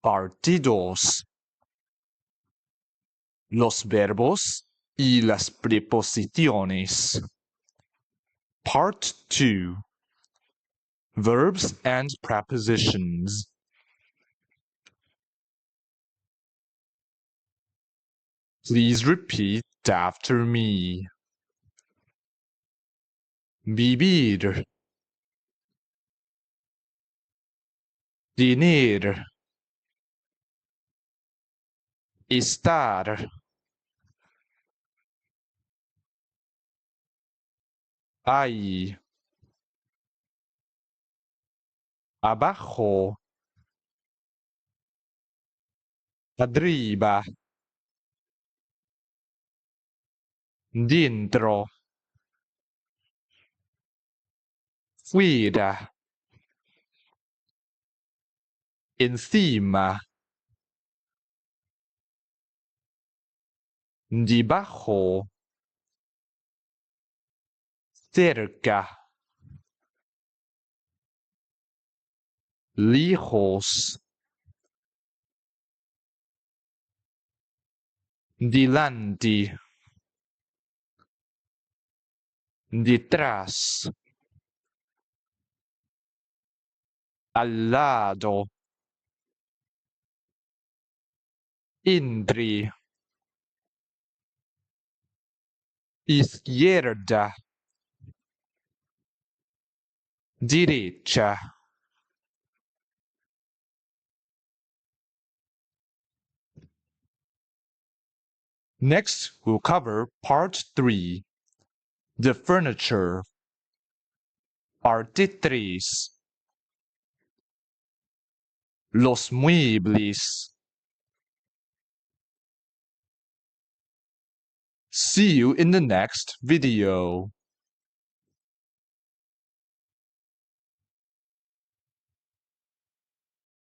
partidos. Los verbos y las preposiciones. Part 2. Verbs and prepositions. Please repeat after me. Vivir. Tener. Estar. Ahí. Abajo. Arriba. Dentro. Fuera. Encima. Debajo. Cerca. Lejos. Delante. Detrás. Al lado. Entre. Izquierda. Derecha. Next, we'll cover Part 3. The furniture. Parte 3. Los muebles. See you in the next video.